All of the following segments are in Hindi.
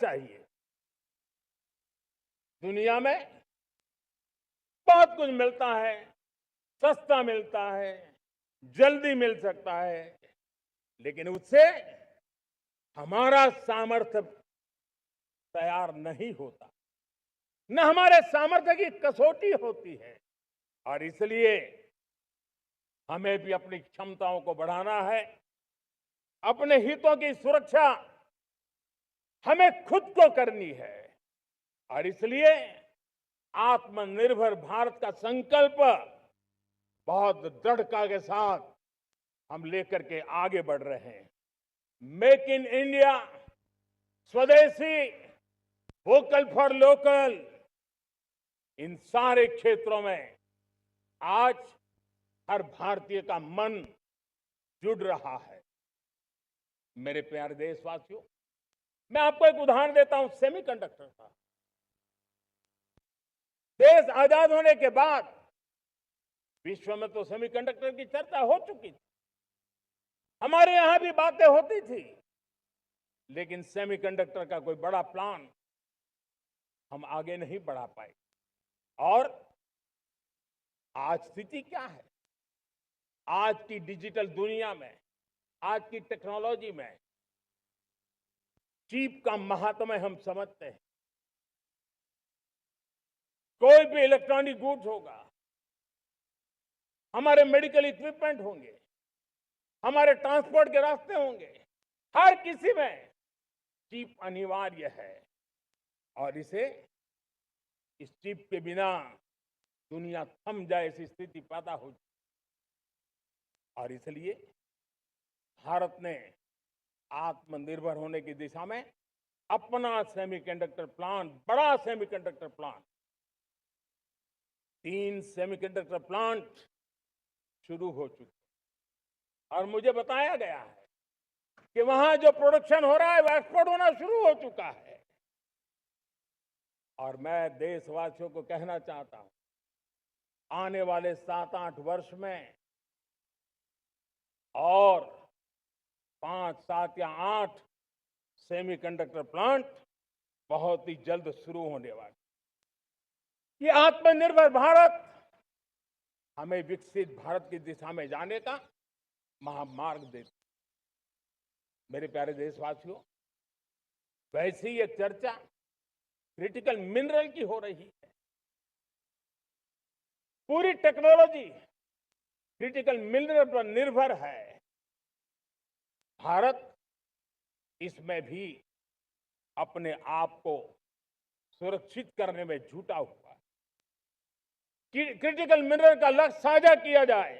चाहिए। दुनिया में बहुत कुछ मिलता है, सस्ता मिलता है, जल्दी मिल सकता है, लेकिन उससे हमारा सामर्थ्य तैयार नहीं होता, न हमारे सामर्थ्य की कसौटी होती है। और इसलिए हमें भी अपनी क्षमताओं को बढ़ाना है। अपने हितों की सुरक्षा हमें खुद को करनी है। और इसलिए आत्मनिर्भर भारत का संकल्प बहुत दृढ़ता के साथ हम लेकर के आगे बढ़ रहे हैं। मेक इन इंडिया, स्वदेशी, वोकल फॉर लोकल, इन सारे क्षेत्रों में आज हर भारतीय का मन जुड़ रहा है। मेरे प्यारे देशवासियों, मैं आपको एक उदाहरण देता हूं सेमीकंडक्टर का। देश आजाद होने के बाद विश्व में तो सेमीकंडक्टर की चर्चा हो चुकी थी, हमारे यहां भी बातें होती थी, लेकिन सेमीकंडक्टर का कोई बड़ा प्लान हम आगे नहीं बढ़ा पाए। और आज स्थिति क्या है? आज की डिजिटल दुनिया में, आज की टेक्नोलॉजी में चिप का महात्म्य हम समझते हैं। कोई भी इलेक्ट्रॉनिक गुड्स होगा, हमारे मेडिकल इक्विपमेंट होंगे, हमारे ट्रांसपोर्ट के रास्ते होंगे, हर किसी में चिप अनिवार्य है। और इस चिप के बिना दुनिया थम जाए ऐसी स्थिति पैदा हो। और इसलिए भारत ने आत्मनिर्भर होने की दिशा में अपना सेमीकंडक्टर प्लांट, बड़ा सेमीकंडक्टर प्लांट, 3 सेमीकंडक्टर प्लांट शुरू हो चुके और मुझे बताया गया है कि वहां जो प्रोडक्शन हो रहा है वो एक्सपोर्ट होना शुरू हो चुका है। और मैं देशवासियों को कहना चाहता हूं, आने वाले 7-8 वर्ष में और 5, 7 या 8 सेमीकंडक्टर प्लांट बहुत ही जल्द शुरू होने वाले। ये आत्मनिर्भर भारत हमें विकसित भारत की दिशा में जाने का महामार्ग देता। मेरे प्यारे देशवासियों, वैसे ही एक चर्चा क्रिटिकल मिनरल की हो रही है। पूरी टेक्नोलॉजी क्रिटिकल मिनरल पर निर्भर है। भारत इसमें भी अपने आप को सुरक्षित करने में जुटा हुआ है। क्रिटिकल मिनरल का लक्ष्य साझा किया जाए।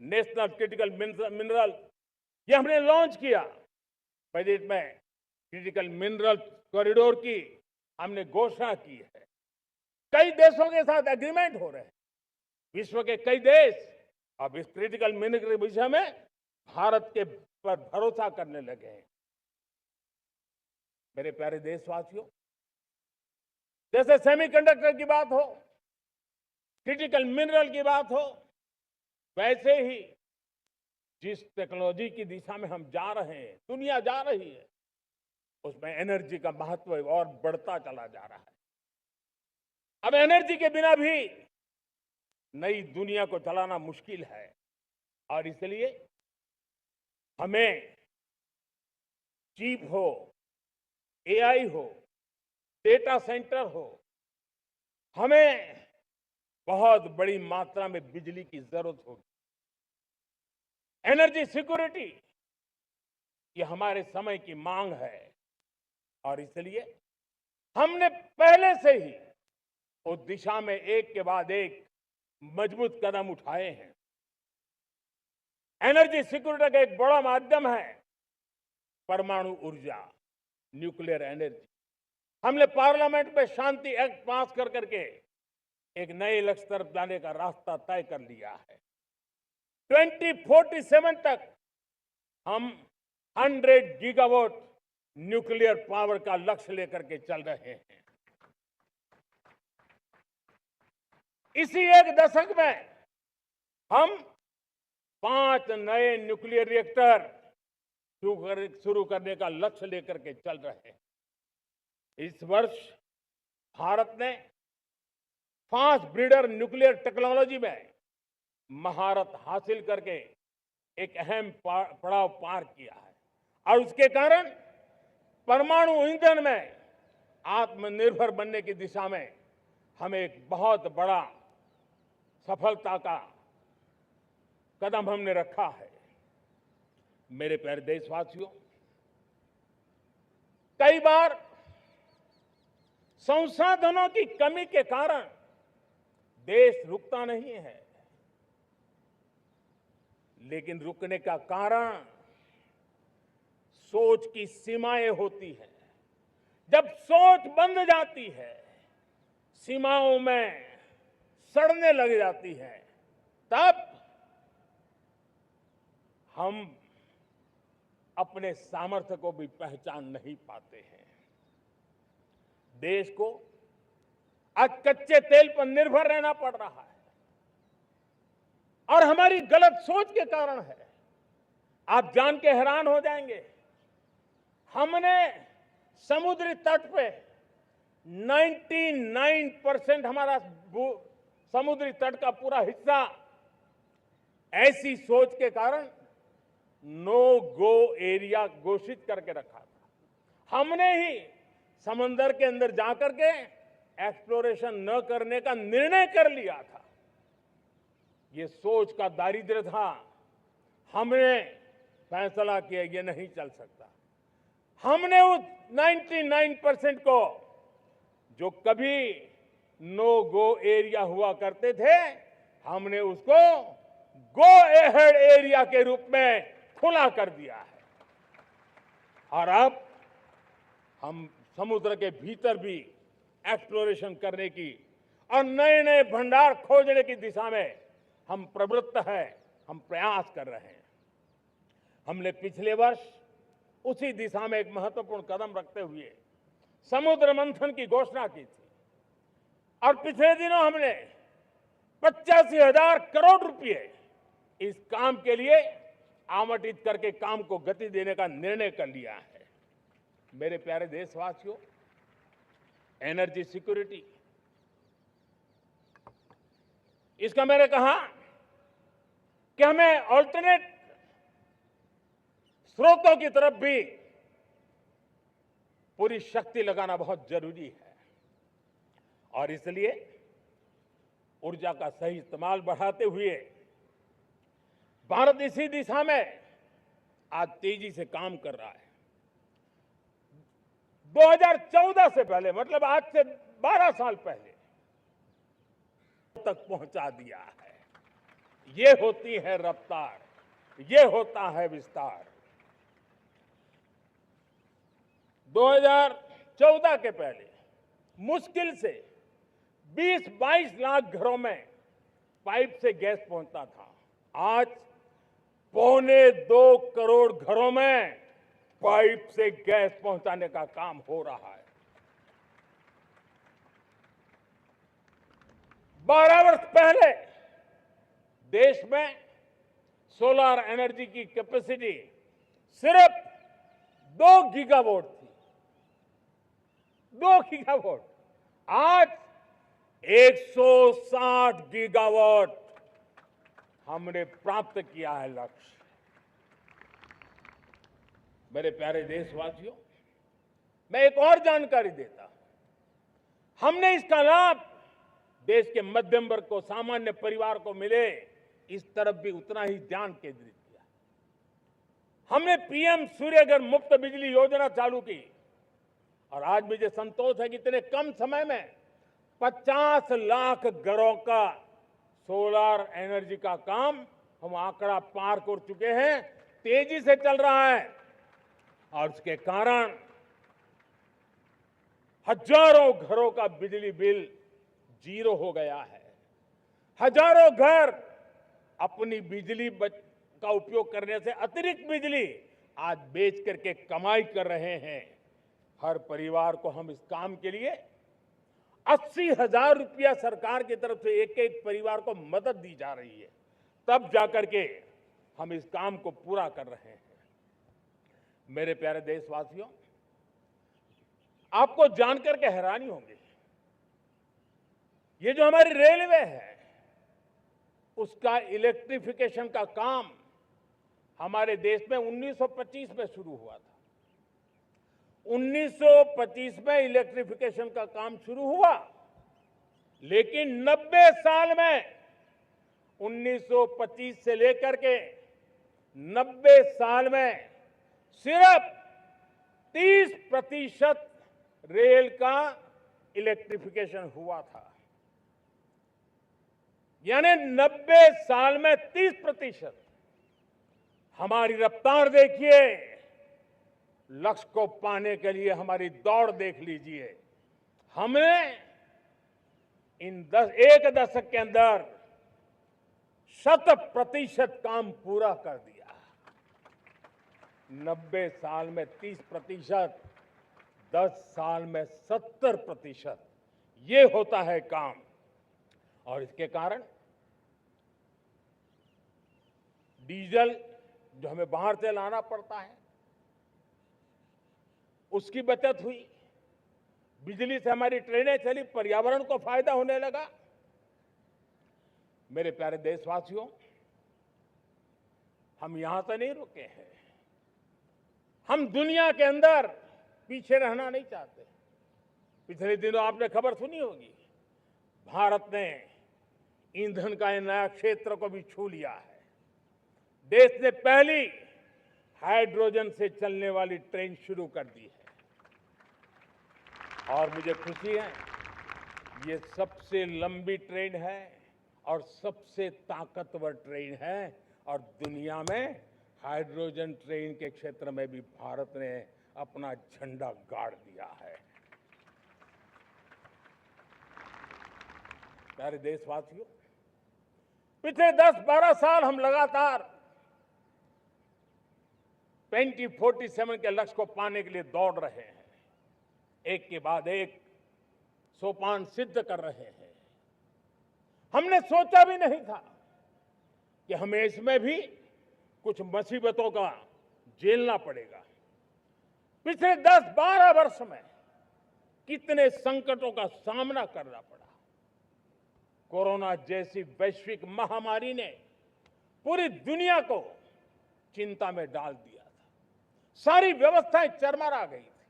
नेशनल क्रिटिकल मिनरल ये हमने लॉन्च किया। बजट में क्रिटिकल मिनरल कॉरिडोर की हमने घोषणा की है। कई देशों के साथ एग्रीमेंट हो रहे हैं। विश्व के कई देश अब इस क्रिटिकल मिनरल के विषय में भारत के पर भरोसा करने लगे हैं। मेरे प्यारे देशवासियों, जैसे सेमीकंडक्टर की बात हो, क्रिटिकल मिनरल की बात हो, वैसे ही जिस टेक्नोलॉजी की दिशा में हम जा रहे हैं, दुनिया जा रही है, उसमें एनर्जी का महत्व और बढ़ता चला जा रहा है। अब एनर्जी के बिना भी नई दुनिया को चलाना मुश्किल है। और इसलिए हमें चिप हो, एआई हो, डेटा सेंटर हो, हमें बहुत बड़ी मात्रा में बिजली की जरूरत होगी। एनर्जी सिक्योरिटी ये हमारे समय की मांग है। और इसलिए हमने पहले से ही उस दिशा में एक के बाद एक मजबूत कदम उठाए हैं। एनर्जी सिक्योरिटी का एक बड़ा माध्यम है परमाणु ऊर्जा, न्यूक्लियर एनर्जी। हमने पार्लियामेंट में शांति एक्ट पास कर करके एक नए लक्ष्य तरफ जाने का रास्ता तय कर लिया है। 2047 तक हम 100 गीगावाट न्यूक्लियर पावर का लक्ष्य लेकर के चल रहे हैं। इसी एक दशक में हम 5 नए न्यूक्लियर रिएक्टर शुरू करने का लक्ष्य लेकर के चल रहे हैं। इस वर्ष भारत ने फास्ट ब्रीडर न्यूक्लियर टेक्नोलॉजी में महारत हासिल करके एक अहम पड़ाव पार किया है और उसके कारण परमाणु ईंधन में आत्मनिर्भर बनने की दिशा में हमें एक बहुत बड़ा सफलता का कदम हमने रखा है। मेरे प्यारे देशवासियों, कई बार संसाधनों की कमी के कारण देश रुकता नहीं है, लेकिन रुकने का कारण सोच की सीमाएं होती हैं। जब सोच बंध जाती है, सीमाओं में सड़ने लग जाती है, तब हम अपने सामर्थ्य को भी पहचान नहीं पाते हैं। देश को आज कच्चे तेल पर निर्भर रहना पड़ रहा है और हमारी गलत सोच के कारण है। आप जान के हैरान हो जाएंगे, हमने समुद्री तट पे 99% हमारा समुद्री तट का पूरा हिस्सा ऐसी सोच के कारण नो गो एरिया घोषित करके रखा था। हमने ही समंदर के अंदर जाकर के एक्सप्लोरेशन न करने का निर्णय कर लिया था। ये सोच का दारिद्र्य था। हमने फैसला किया ये नहीं चल सकता। हमने उस 99% को, जो कभी नो गो एरिया हुआ करते थे, हमने उसको गो एहेड एरिया के रूप में खुला कर दिया है। और अब हम समुद्र के भीतर भी एक्सप्लोरेशन करने की और नए नए भंडार खोजने की दिशा में हम प्रवृत्त हैं, हम प्रयास कर रहे हैं। हमने पिछले वर्ष उसी दिशा में एक महत्वपूर्ण कदम रखते हुए समुद्र मंथन की घोषणा की थी और पिछले दिनों हमने 85,000 करोड़ रुपए इस काम के लिए आवंटित करके काम को गति देने का निर्णय कर लिया है। मेरे प्यारे देशवासियों, एनर्जी सिक्योरिटी, इसका मैंने कहा कि हमें ऑल्टरनेट स्रोतों की तरफ भी पूरी शक्ति लगाना बहुत जरूरी है और इसलिए ऊर्जा का सही इस्तेमाल बढ़ाते हुए भारत इसी दिशा में आज तेजी से काम कर रहा है। 2014 से पहले, मतलब आज से 12 साल पहले तक पहुंचा दिया है। ये होती है रफ्तार, ये होता है विस्तार। 2014 के पहले मुश्किल से 20-22 लाख घरों में पाइप से गैस पहुंचता था। आज 1.25 करोड़ घरों में पाइप से गैस पहुंचाने का काम हो रहा है। 12 वर्ष पहले देश में सोलर एनर्जी की कैपेसिटी सिर्फ 2 गीगावाट थी। 2 गीगावाट, आज 160 गीगावाट हमने प्राप्त किया है लक्ष्य। मेरे प्यारे देशवासियों, मैं एक और जानकारी देता हूं। हमने इसका लाभ देश के मध्यम वर्ग को, सामान्य परिवार को मिले, इस तरफ भी उतना ही ध्यान केंद्रित किया। हमने पीएम सूर्यघर मुफ्त बिजली योजना चालू की और आज मुझे संतोष है कि इतने कम समय में 50 लाख घरों का सोलर एनर्जी का काम हम आंकड़ा पार कर चुके हैं। तेजी से चल रहा है और उसके कारण हजारों घरों का बिजली बिल 0 हो गया है। हजारों घर अपनी बिजली का उपयोग करने से अतिरिक्त बिजली आज बेच करके कमाई कर रहे हैं। हर परिवार को हम इस काम के लिए 80,000 रुपया सरकार की तरफ से एक एक परिवार को मदद दी जा रही है, तब जाकर के हम इस काम को पूरा कर रहे हैं। मेरे प्यारे देशवासियों, आपको जानकर के हैरानी होगी, ये जो हमारी रेलवे है उसका इलेक्ट्रिफिकेशन का काम हमारे देश में 1925 में शुरू हुआ था। 1925 में इलेक्ट्रिफिकेशन का काम शुरू हुआ, लेकिन 90 साल में 1925 से लेकर के 90 साल में सिर्फ 30% रेल का इलेक्ट्रिफिकेशन हुआ था। यानी 90 साल में 30%। हमारी रफ्तार देखिए, लक्ष्य को पाने के लिए हमारी दौड़ देख लीजिए। हमने एक दशक के अंदर 100% काम पूरा कर दिया। 90 साल में 30%, 10 साल में 70%, ये होता है काम। और इसके कारण डीजल जो हमें बाहर से लाना पड़ता है उसकी बचत हुई, बिजली से हमारी ट्रेनें चली, पर्यावरण को फायदा होने लगा। मेरे प्यारे देशवासियों, हम यहां से नहीं रुके हैं, हम दुनिया के अंदर पीछे रहना नहीं चाहते। पिछले दिनों आपने खबर सुनी होगी, भारत ने ईंधन का नया क्षेत्र को भी छू लिया है। देश ने पहली हाइड्रोजन से चलने वाली ट्रेन शुरू कर दी है और मुझे खुशी है, ये सबसे लंबी ट्रेन है और सबसे ताकतवर ट्रेन है और दुनिया में हाइड्रोजन ट्रेन के क्षेत्र में भी भारत ने अपना झंडा गाड़ दिया है। प्यारे देशवासियों, पिछले 10-12 साल हम लगातार 2047 के लक्ष्य को पाने के लिए दौड़ रहे हैं, एक के बाद एक सोपान सिद्ध कर रहे हैं। हमने सोचा भी नहीं था कि हमें इसमें भी कुछ मुसीबतों का झेलना पड़ेगा। पिछले 10-12 वर्ष में कितने संकटों का सामना करना पड़ा। कोरोना जैसी वैश्विक महामारी ने पूरी दुनिया को चिंता में डाल दिया था, सारी व्यवस्थाएं चरमरा गई थी।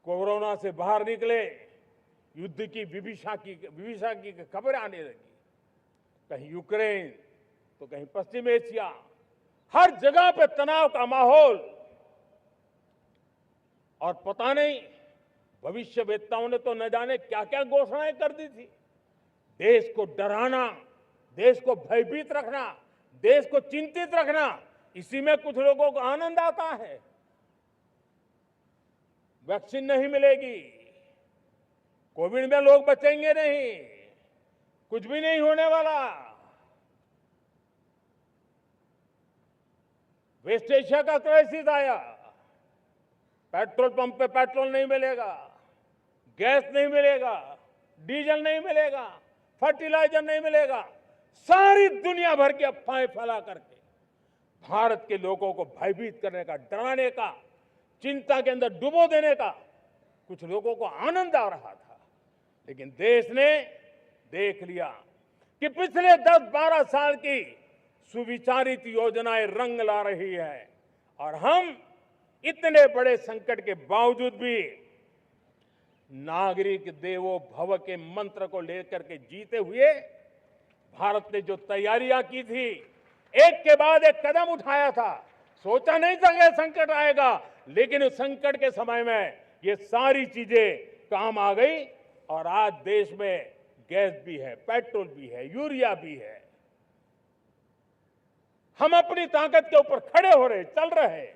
कोरोना से बाहर निकले, युद्ध की विभीषा की खबरें आने लगी, कहीं यूक्रेन तो कहीं पश्चिम एशिया, हर जगह पे तनाव का माहौल। और पता नहीं भविष्यवेत्ताओं ने तो न जाने क्या क्या घोषणाएं कर दी थी। देश को डराना, देश को भयभीत रखना, देश को चिंतित रखना, इसी में कुछ लोगों को आनंद आता है। वैक्सीन नहीं मिलेगी, कोविड में लोग बचेंगे नहीं, कुछ भी नहीं होने वाला। वेस्ट एशिया का क्राइसिस आया, पेट्रोल पंप पे पेट्रोल नहीं मिलेगा, गैस नहीं मिलेगा, डीजल नहीं मिलेगा, फर्टिलाइजर नहीं मिलेगा। सारी दुनिया भर की अफवाहें फैला करके भारत के लोगों को भयभीत करने का, डराने का, चिंता के अंदर डुबो देने का कुछ लोगों को आनंद आ रहा था। लेकिन देश ने देख लिया कि पिछले 10-12 साल की सुविचारित योजनाएं रंग ला रही है और हम इतने बड़े संकट के बावजूद भी नागरिक देवो भव के मंत्र को लेकर के जीते हुए भारत ने जो तैयारियां की थी, एक के बाद एक कदम उठाया था। सोचा नहीं था कि संकट आएगा, लेकिन उस संकट के समय में ये सारी चीजें काम आ गई और आज देश में गैस भी है, पेट्रोल भी है, यूरिया भी है। हम अपनी ताकत के ऊपर खड़े हो रहे, चल रहे।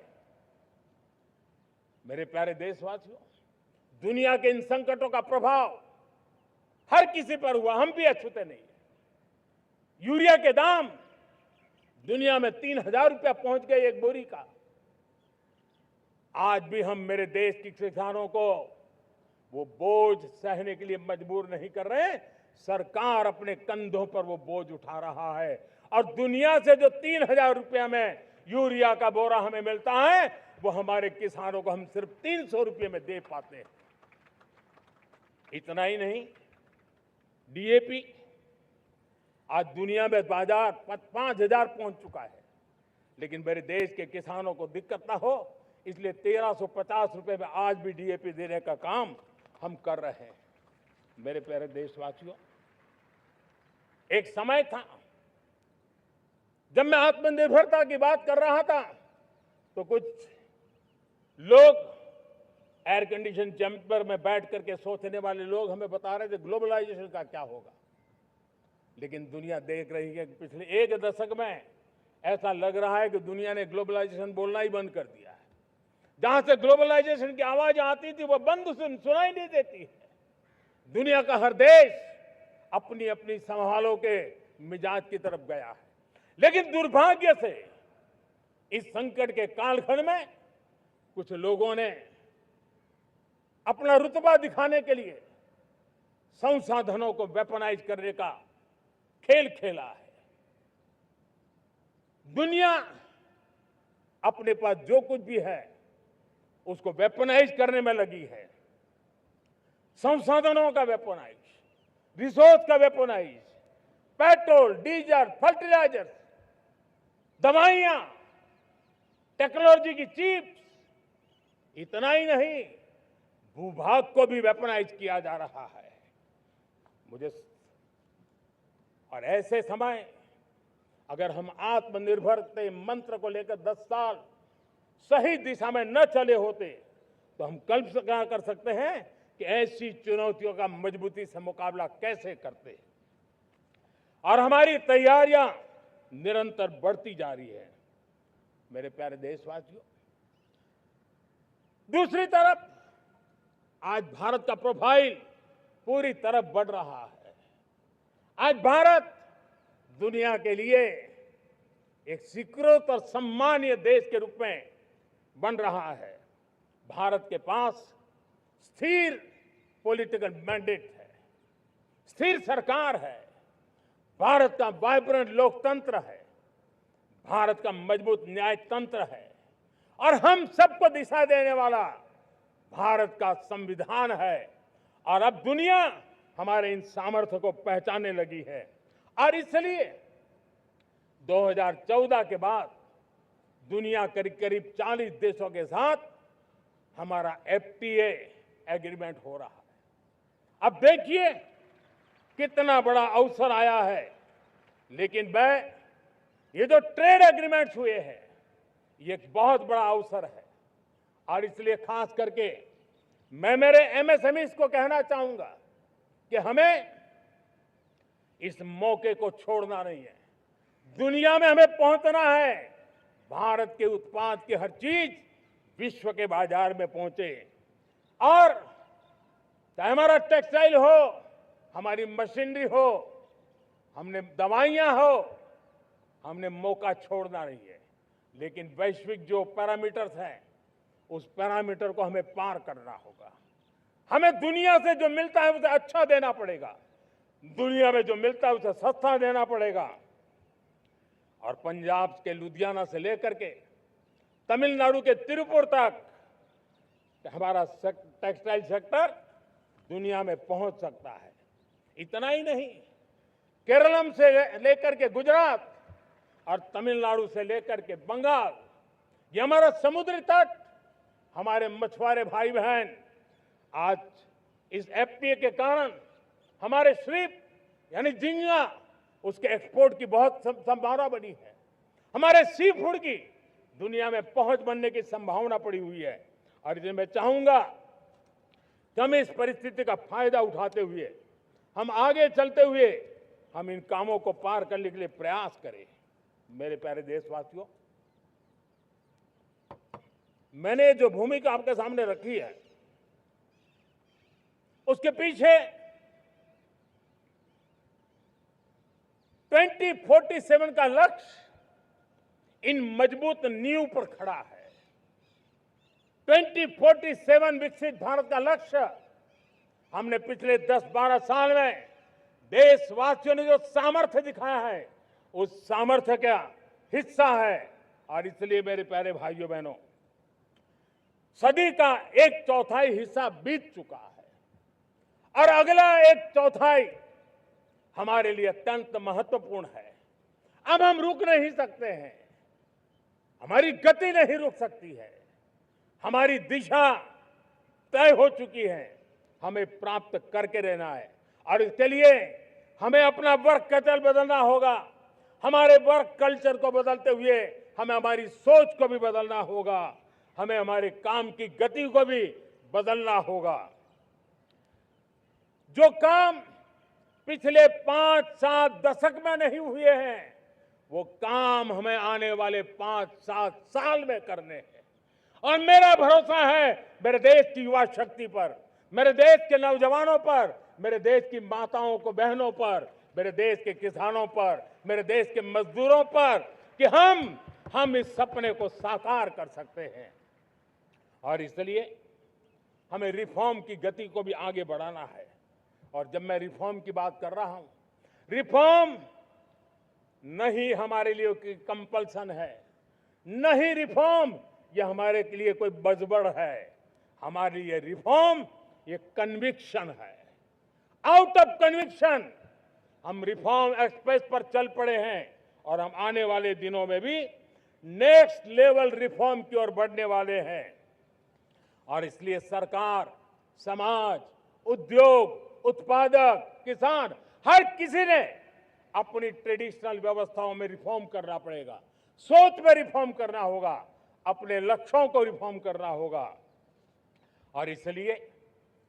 मेरे प्यारे देशवासियों, दुनिया के इन संकटों का प्रभाव हर किसी पर हुआ, हम भी अछूते नहीं। यूरिया के दाम दुनिया में 3,000 रुपया पहुंच गए एक बोरी का। आज भी हम मेरे देश के किसानों को वो बोझ सहने के लिए मजबूर नहीं कर रहे। सरकार अपने कंधों पर वो बोझ उठा रहा है और दुनिया से जो 3,000 रुपया में यूरिया का बोरा हमें मिलता है, वो हमारे किसानों को हम सिर्फ 300 रुपये में दे पाते हैं। इतना ही नहीं, डीएपी आज दुनिया में बाजार 5,000 पहुंच चुका है, लेकिन मेरे देश के किसानों को दिक्कत ना हो इसलिए 1,350 रुपये में आज भी डीएपी देने का काम हम कर रहे हैं। मेरे प्यारे देशवासियों, एक समय था जब मैं आत्मनिर्भरता की बात कर रहा था तो कुछ लोग एयर कंडीशन चैम्बर में बैठ करके सोचने वाले लोग हमें बता रहे थे ग्लोबलाइजेशन का क्या होगा। लेकिन दुनिया देख रही है कि पिछले एक दशक में ऐसा लग रहा है कि दुनिया ने ग्लोबलाइजेशन बोलना ही बंद कर दिया है। जहां से ग्लोबलाइजेशन की आवाज आती थी वो बंद सुनाई नहीं देती है। दुनिया का हर देश अपनी अपनी संभालों के मिजाज की तरफ गया है। लेकिन दुर्भाग्य से इस संकट के कालखंड में कुछ लोगों ने अपना रुतबा दिखाने के लिए संसाधनों को वेपनाइज करने का खेल खेला है। दुनिया अपने पास जो कुछ भी है उसको वेपनाइज करने में लगी है। संसाधनों का वेपनाइज, रिसोर्स का वेपनाइज, पेट्रोल, डीजल, फर्टिलाइजर, दवाइयां, टेक्नोलॉजी की चिप्स, इतना ही नहीं भूभाग को भी वेपनाइज किया जा रहा है। और ऐसे समय अगर हम आत्मनिर्भरता मंत्र को लेकर 10 साल सही दिशा में न चले होते तो हम कल्पना कर सकते हैं कि ऐसी चुनौतियों का मजबूती से मुकाबला कैसे करते। और हमारी तैयारियां निरंतर बढ़ती जा रही है। मेरे प्यारे देशवासियों, दूसरी तरफ आज भारत का प्रोफाइल पूरी तरफ बढ़ रहा है। आज भारत दुनिया के लिए एक स्वीकृत और सम्मानीय देश के रूप में बन रहा है। भारत के पास स्थिर पॉलिटिकल मैंडेट है, स्थिर सरकार है, भारत का वाइब्रेंट लोकतंत्र है, भारत का मजबूत न्यायतंत्र है और हम सबको दिशा देने वाला भारत का संविधान है। और अब दुनिया हमारे इन सामर्थ्य को पहचानने लगी है। और इसलिए 2014 के बाद दुनिया करीब करीब 40 देशों के साथ हमारा एफटीए एग्रीमेंट हो रहा है। अब देखिए कितना बड़ा अवसर आया है। लेकिन ये जो ट्रेड एग्रीमेंट्स हुए हैं ये एक बहुत बड़ा अवसर है। और इसलिए खास करके मैं मेरे एमएसएमईज को कहना चाहूंगा कि हमें इस मौके को छोड़ना नहीं है। दुनिया में हमें पहुंचना है। भारत के उत्पाद की हर चीज विश्व के बाजार में पहुंचे। और चाहे हमारा टेक्सटाइल हो, हमारी मशीनरी हो, हमने दवाइयां हो, हमने मौका छोड़ना नहीं है। लेकिन वैश्विक जो पैरामीटर्स हैं उस पैरामीटर को हमें पार करना होगा। हमें दुनिया से जो मिलता है उसे अच्छा देना पड़ेगा, दुनिया में जो मिलता है उसे सस्ता देना पड़ेगा। और पंजाब के लुधियाना से लेकर के तमिलनाडु के तिरुपुर तक हमारा टेक्सटाइल सेक्टर दुनिया में पहुंच सकता है। इतना ही नहीं, केरलम से लेकर के गुजरात और तमिलनाडु से लेकर के बंगाल, ये हमारा समुद्री तट, हमारे मछुआरे भाई बहन आज इस एफटीए के कारण हमारे श्रिप यानी झींगा उसके एक्सपोर्ट की बहुत संभावना बनी है। हमारे सी फूड की दुनिया में पहुंच बनने की संभावना पड़ी हुई है। और इसलिए मैं चाहूंगा कि हम इस परिस्थिति का फायदा उठाते हुए, हम आगे चलते हुए हम इन कामों को पार करने के लिए प्रयास करें। मेरे प्यारे देशवासियों, मैंने जो भूमिका आपके सामने रखी है उसके पीछे 2047 का लक्ष्य इन मजबूत नींव पर खड़ा है। 2047 विकसित भारत का लक्ष्य हमने पिछले 10-12 साल में देशवासियों ने जो सामर्थ्य दिखाया है उस सामर्थ्य का हिस्सा है। और इसलिए मेरे प्यारे भाइयों बहनों, सदी का 1/4 हिस्सा बीत चुका है और अगला 1/4 हमारे लिए अत्यंत महत्वपूर्ण है। अब हम रुक नहीं सकते हैं, हमारी गति नहीं रुक सकती है, हमारी दिशा तय हो चुकी है, हमें प्राप्त करके रहना है। और इसके लिए हमें अपना वर्क कल्चर बदलना होगा, हमारे वर्क कल्चर को बदलते हुए हमें हमारी सोच को भी बदलना होगा, हमें हमारे काम की गति को भी बदलना होगा। जो काम पिछले 5-7 दशक में नहीं हुए हैं, वो काम हमें आने वाले 5-7 साल में करने हैं। और मेरा भरोसा है मेरे देश की युवा शक्ति पर, मेरे देश के नौजवानों पर, मेरे देश की माताओं को बहनों पर, मेरे देश के किसानों पर, मेरे देश के मजदूरों पर कि हम इस सपने को साकार कर सकते हैं। और इसलिए हमें रिफॉर्म की गति को भी आगे बढ़ाना है। और जब मैं रिफॉर्म की बात कर रहा हूं, रिफॉर्म नहीं हमारे लिए कोई कंपल्सन है, नहीं रिफॉर्म ये हमारे के लिए कोई बजबड़ है, हमारे लिए रिफॉर्म ये कन्विक्शन है। आउट ऑफ कन्विक्शन हम रिफॉर्म एक्सप्रेस पर चल पड़े हैं और हम आने वाले दिनों में भी नेक्स्ट लेवल रिफॉर्म की ओर बढ़ने वाले हैं। और इसलिए सरकार, समाज, उद्योग, उत्पादक, किसान, हर किसी ने अपनी ट्रेडिशनल व्यवस्थाओं में रिफॉर्म करना पड़ेगा, सोच में रिफॉर्म करना होगा, अपने लक्ष्यों को रिफॉर्म करना होगा। और इसलिए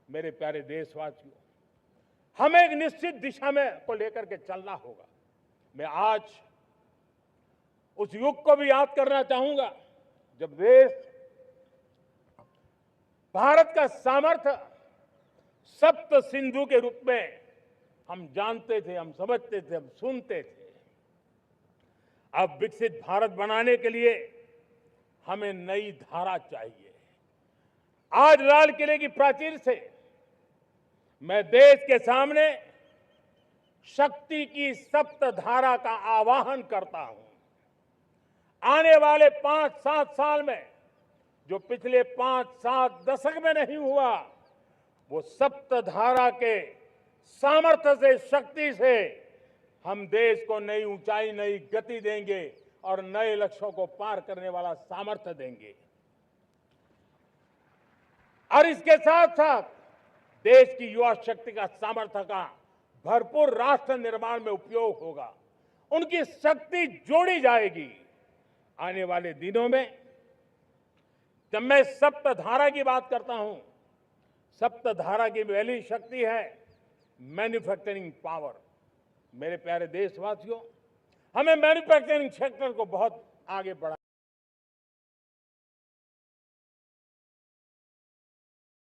मेरे प्यारे देशवासियों, हमें एक निश्चित दिशा में को लेकर के चलना होगा। मैं आज उस युग को भी याद करना चाहूंगा जब देश, भारत का सामर्थ्य सप्त सिंधु के रूप में हम जानते थे, हम समझते थे, हम सुनते थे। अब विकसित भारत बनाने के लिए हमें नई धारा चाहिए। आज लाल किले की प्राचीर से मैं देश के सामने शक्ति की सप्त धारा का आवाहन करता हूं। आने वाले 5-7 साल में जो पिछले 5-7 दशक में नहीं हुआ, वो सप्त धारा के सामर्थ्य से, शक्ति से हम देश को नई ऊंचाई, नई गति देंगे और नए लक्ष्यों को पार करने वाला सामर्थ्य देंगे। और इसके साथ साथ देश की युवा शक्ति का सामर्थ्य का भरपूर राष्ट्र निर्माण में उपयोग होगा, उनकी शक्ति जोड़ी जाएगी। आने वाले दिनों में जब मैं सप्तधारा की बात करता हूं, सप्तधारा की पहली शक्ति है मैन्युफैक्चरिंग पावर। मेरे प्यारे देशवासियों, हमें मैन्युफैक्चरिंग सेक्टर को बहुत आगे बढ़ाना